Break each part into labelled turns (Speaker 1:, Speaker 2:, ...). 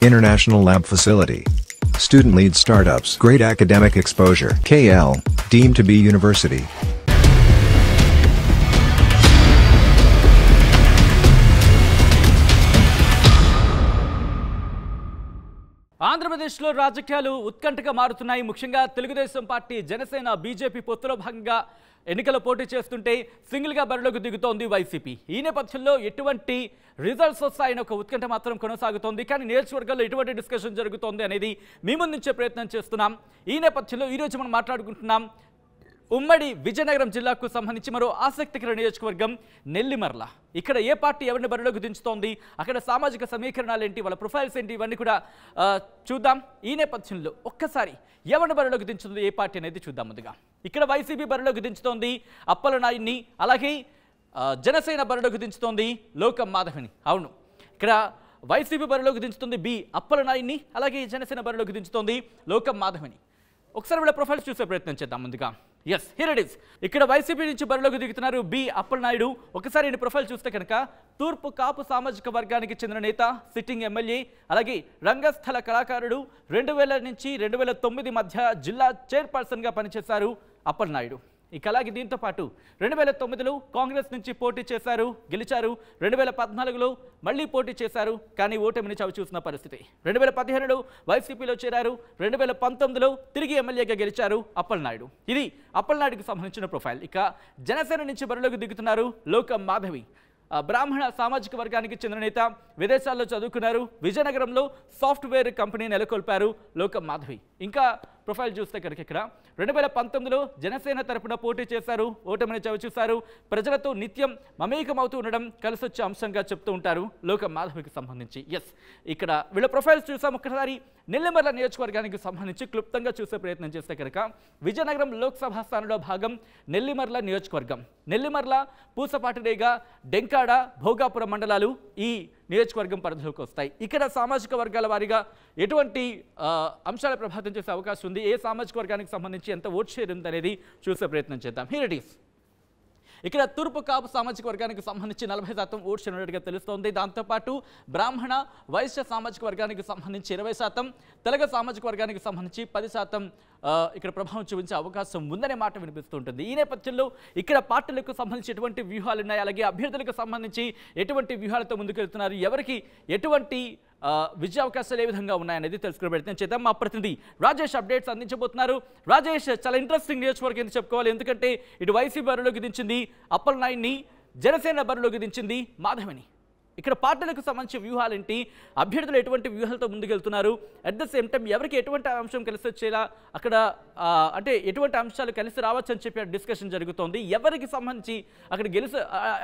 Speaker 1: International lab facility. Student lead startups. Great academic exposure. KL, deemed to be university.
Speaker 2: ఆంధ్రప్రదేశ్లో రాజకీయాలు ఉత్కంఠగా మారుతున్నాయి. ముఖ్యంగా తెలుగుదేశం పార్టీ, జనసేన, బీజేపీ పొత్తులో భాగంగా ఎన్నికల పోటీ చేస్తుంటే సింగిల్గా బరిలోకి దిగుతోంది వైసీపీ. ఈ నేపథ్యంలో ఎటువంటి రిజల్ట్స్ వస్తాయని ఒక ఉత్కంఠ మాత్రం కొనసాగుతోంది. కానీ నియోజకవర్గాల్లో ఎటువంటి డిస్కషన్ జరుగుతోంది అనేది మీ ముందుంచే ప్రయత్నం చేస్తున్నాం. ఈ నేపథ్యంలో ఈరోజు మనం మాట్లాడుకుంటున్నాం ఉమ్మడి విజయనగరం జిల్లాకు సంబంధించి మరో ఆసక్తికర నియోజకవర్గం నెల్లిమర్ల. ఇక్కడ ఏ పార్టీ ఎవరిని బరిలోకి దించుతోంది, అక్కడ సామాజిక సమీకరణాలు ఏంటి, వాళ్ళ ప్రొఫైల్స్ ఏంటి, ఇవన్నీ కూడా చూద్దాం. ఈ నేపథ్యంలో ఒక్కసారి ఎవరిని బరిలోకి దించుతుంది ఏ పార్టీ అనేది చూద్దాం. ముందుగా ఇక్కడ వైసీపీ బరిలోకి దించుతోంది అప్పలనాయుడిని, అలాగే జనసేన బరిలోకి దించుతోంది లోకం మాధవిని. అవును, ఇక్కడ వైసీపీ బరిలోకి దించుతుంది బి అప్పలనాయుడిని, అలాగే జనసేన బరిలోకి దించుతోంది లోకం మాధవిని. ఒకసారి వీళ్ళ ప్రొఫైల్స్ చూసే ప్రయత్నం చేద్దాం. ముందుగా ఎస్, హియర్ ఇట్ ఈస్. ఇక్కడ వైసీపీ నుంచి బరిలోకి దిగుతున్నారు బి అప్పలనాయుడు. ఒకసారి ఈయన ప్రొఫైల్ చూస్తే కనుక తూర్పు కాపు సామాజిక వర్గానికి చెందిన నేత, సిట్టింగ్ ఎమ్మెల్యే, అలాగే రంగస్థల కళాకారుడు. 2000 నుంచి 2009 మధ్య జిల్లా చైర్పర్సన్గా పనిచేశారు అప్పలనాయుడు. ఇక అలాగే దీంతో పాటు 2009లో కాంగ్రెస్ నుంచి పోటీ చేశారు, గెలిచారు. 2014లో మళ్ళీ పోటీ చేశారు, కానీ ఓటమిని చవిచూసిన పరిస్థితి. 2015లో వైసీపీలో చేరారు. 2019లో తిరిగి ఎమ్మెల్యేగా గెలిచారు అప్పలనాయుడు. ఇది అప్పలనాయుడికి సంబంధించిన ప్రొఫైల్. ఇక జనసేన నుంచి బరిలోకి దిగుతున్నారు లోకం మాధవి. బ్రాహ్మణ సామాజిక వర్గానికి చెందిన నేత, విదేశాల్లో చదువుకున్నారు. విజయనగరంలో సాఫ్ట్వేర్ కంపెనీ నెలకొల్పారు లోకం మాధవి. ఇంకా ప్రొఫైల్ చూస్తే కనుక ఇక్కడ 2019లో జనసేన తరపున పోటీ చేశారు, ఓటమిని చవిచూశారు. ప్రజలతో నిత్యం మమేకమవుతూ ఉండడం కలిసి వచ్చే అంశంగా చెప్తూ ఉంటారు లోకం మాధవికి సంబంధించి. ఎస్, ఇక్కడ వీళ్ళ ప్రొఫైల్స్ చూసాం. ఒక్కసారి నెల్లిమర్ల నియోజకవర్గానికి సంబంధించి క్లుప్తంగా చూసే ప్రయత్నం చేస్తే కనుక విజయనగరం లోక్సభ స్థానంలో భాగం నెల్లిమర్ల నియోజకవర్గం. నెల్లిమర్ల, పూసపాటిరేగ, డెంకాడ, భోగాపురం మండలాలు ఈ నియోజకవర్గం పరిధిలోకి వస్తాయి. ఇక్కడ సామాజిక వర్గాల వారీగా ఎటువంటి అంశాల ప్రభావితం చేసే అవకాశం ఉంది, ఏ సామాజిక వర్గానికి సంబంధించి ఎంత ఓట్ షేర్ ఉంది అనేది చూసే ప్రయత్నం చేద్దాం. Here it is. ఇక్కడ తూర్పు కాపు సామాజిక వర్గానికి సంబంధించి 40% ఓట్స్ ఉన్నట్టుగా తెలుస్తోంది. దాంతోపాటు బ్రాహ్మణ, వైశ్య సామాజిక వర్గానికి సంబంధించి 20%, తెలగ సామాజిక వర్గానికి సంబంధించి 10% ఇక్కడ ప్రభావం చూపించే అవకాశం ఉందనే మాట వినిపిస్తుంటుంది. ఈ నేపథ్యంలో ఇక్కడ పార్టీలకు సంబంధించి ఎటువంటి వ్యూహాలు ఉన్నాయి, అలాగే అభ్యర్థులకు సంబంధించి ఎటువంటి వ్యూహాలతో ముందుకెళ్తున్నారు, ఎవరికి ఎటువంటి విజయ అవకాశాలు ఏ విధంగా ఉన్నాయనేది తెలుసుకునే ప్రయత్నం చేద్దాం. మా ప్రతినిధి రాజేష్ అప్డేట్స్ అందించబోతున్నారు. రాజేష్, చాలా ఇంట్రెస్టింగ్ నియోజకవర్గం అని చెప్పుకోవాలి. ఎందుకంటే ఇటు వైసీపీ బరిలోకి దించింది అప్పలనాయుడిని, జనసేన బరిలోకి దించింది మాధవిని. ఇక్కడ పార్టీలకు సంబంధించి వ్యూహాలు ఏంటి, అభ్యర్థులు ఎటువంటి వ్యూహాలతో ముందుకెళ్తున్నారు, అట్ ద సేమ్ టైం ఎవరికి ఎటువంటి అంశం కలిసి వచ్చేలా అక్కడ అంటే ఎటువంటి అంశాలు కలిసి రావచ్చు అని చెప్పి డిస్కషన్ జరుగుతోంది, ఎవరికి సంబంధించి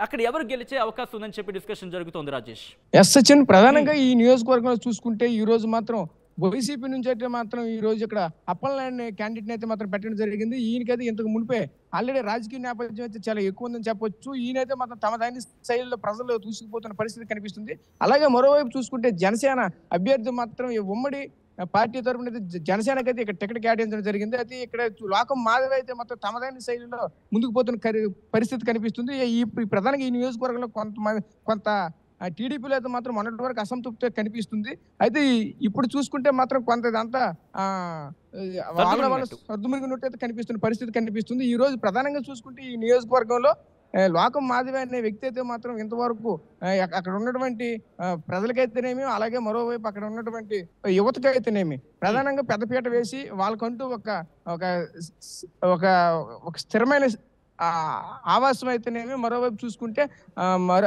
Speaker 2: అక్కడ ఎవరు గెలిచే అవకాశం ఉందని చెప్పి డిస్కషన్ జరుగుతోంది. రాజేష్,
Speaker 3: ఎస్ సచిన్, ప్రధానంగా ఈ నియోజకవర్గంలో చూసుకుంటే ఈ రోజు మాత్రం వైసీపీ నుంచి అయితే మాత్రం ఈ రోజు ఇక్కడ అప్పలనాయుడు క్యాండిడేట్ అయితే మాత్రం పెట్టడం జరిగింది. ఈయనకైతే ఇంతకు మునిపే ఆల్రెడీ రాజకీయ నేపథ్యం అయితే చాలా ఎక్కువ ఉందని చెప్పొచ్చు. ఈయనైతే మాత్రం తమ దాని శైలిలో ప్రజలు దూసుకుపోతున్న పరిస్థితి కనిపిస్తుంది. అలాగే మరోవైపు చూసుకుంటే జనసేన అభ్యర్థి మాత్రం ఉమ్మడి పార్టీ తరఫున అయితే జనసేనకి అయితే ఇక్కడ టికెట్ కేటాయించడం జరిగింది. అయితే ఇక్కడ లోకం మాధవి అయితే మాత్రం తమదైన శైలిలో ముందుకు పోతున్న పరిస్థితి కనిపిస్తుంది. ఈ ప్రధానంగా ఈ నియోజకవర్గంలో కొంత టీడీపీలో అయితే మాత్రం మొన్నటి వరకు అసంతృప్తి కనిపిస్తుంది. అయితే ఇప్పుడు చూసుకుంటే మాత్రం కొంత ఇదంతా వాళ్ళ సర్దుముగినట్టు అయితే కనిపిస్తున్న పరిస్థితి కనిపిస్తుంది. ఈ రోజు ప్రధానంగా చూసుకుంటే ఈ నియోజకవర్గంలో లోకం మాధవి అనే వ్యక్తి అయితే మాత్రం ఇంతవరకు అక్కడ ఉన్నటువంటి ప్రజలకైతేనేమి, అలాగే మరోవైపు అక్కడ ఉన్నటువంటి యువతకైతేనేమి ప్రధానంగా పెద్దపీట వేసి వాళ్ళకంటూ ఒక స్థిరమైన ఆవాసం అయితేనేమి, మరోవైపు చూసుకుంటే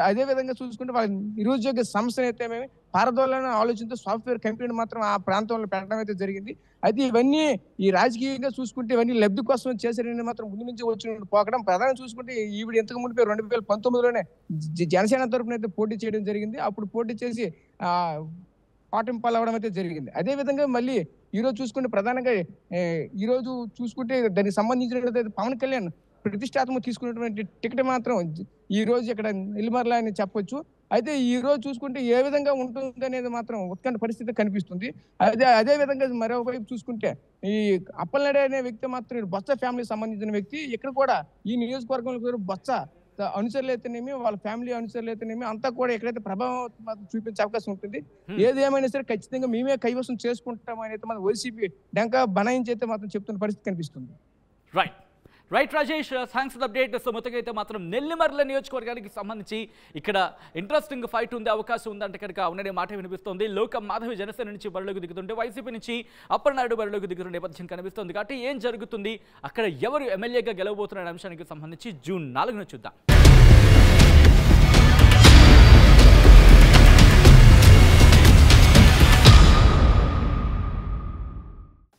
Speaker 3: అదే విధంగా చూసుకుంటే వాళ్ళ నిరుద్యోగ సమస్యను అయితేనేమి పారదోళన ఆలోచనతో సాఫ్ట్వేర్ కంపెనీ మాత్రం ఆ ప్రాంతంలో పెట్టడం అయితే జరిగింది. అయితే ఇవన్నీ ఈ రాజకీయంగా చూసుకుంటే ఇవన్నీ లబ్ధి కోసం చేశారని మాత్రం ముందు నుంచి వచ్చిన పోకడం. ప్రధానంగా చూసుకుంటే ఈవిడ ఇంతకు ముందు 2019లోనే జనసేన తరఫున అయితే పోటీ చేయడం జరిగింది. అప్పుడు పోటీ చేసి ఓటమి పాలవడం అయితే జరిగింది. అదే విధంగా మళ్ళీ ఈరోజు చూసుకుంటే ప్రధానంగా ఈరోజు చూసుకుంటే దానికి సంబంధించిన పవన్ కళ్యాణ్ ప్రతిష్టాత్మక తీసుకున్నటువంటి టికెట్ మాత్రం ఈ రోజు ఇక్కడ నెల్లిమర్ల అని చెప్పొచ్చు. అయితే ఈ రోజు చూసుకుంటే ఏ విధంగా ఉంటుంది అనేది మాత్రం ఉత్కంఠ పరిస్థితి కనిపిస్తుంది. అదే విధంగా మరోవైపు చూసుకుంటే ఈ అప్పలనాయుడు అనే వ్యక్తి మాత్రం బొత్స ఫ్యామిలీకి సంబంధించిన వ్యక్తి. ఇక్కడ కూడా ఈ నియోజకవర్గంలో బొత్స అనుచరులు అయితేనేమి వాళ్ళ ఫ్యామిలీ అనుచరులు అయితేనేమి అంతా కూడా ఎక్కడైతే ప్రభావం మాత్రం చూపించే అవకాశం ఉంటుంది. ఏదేమైనా సరే ఖచ్చితంగా మేమే కైవసం చేసుకుంటామని అయితే మన వైసీపీ డంకా బనాయించి అయితే మాత్రం చెప్తున్న పరిస్థితి కనిపిస్తుంది.
Speaker 2: Right Rajesh, thanks for the update. So మొత్తంగా అయితే మాత్రం నెల్లిమర్ల నియోజకవర్గానికి సంబంధించి ఇక్కడ ఇంట్రెస్టింగ్ ఫైట్ ఉండే అవకాశం ఉందంటే కనుక ఉన్ననే మాట వినిపిస్తోంది. లోకం మాధవి జనసేన నుంచి బరిలోకి దిగుతుంటే వైసీపీ నుంచి అప్పలనాయుడు బరిలోకి దిగుతున్న నేపథ్యం కనిపిస్తోంది. కాబట్టి ఏం జరుగుతుంది, అక్కడ ఎవరు ఎమ్మెల్యేగా గెలవబోతున్న అంశానికి సంబంధించి జూన్ 4న చూద్దాం.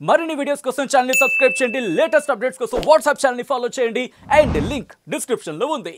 Speaker 2: మరిన్ని వీడియోస్ కోసం ఛానల్ ని సబ్స్క్రైబ్ చేయండి. లేటెస్ట్ అప్డేట్స్ కోసం వాట్సాప్ ఛానల్ ని ఫాలో చేయండి. అండ్ లింక్ డిస్క్రిప్షన్ లో ఉంది.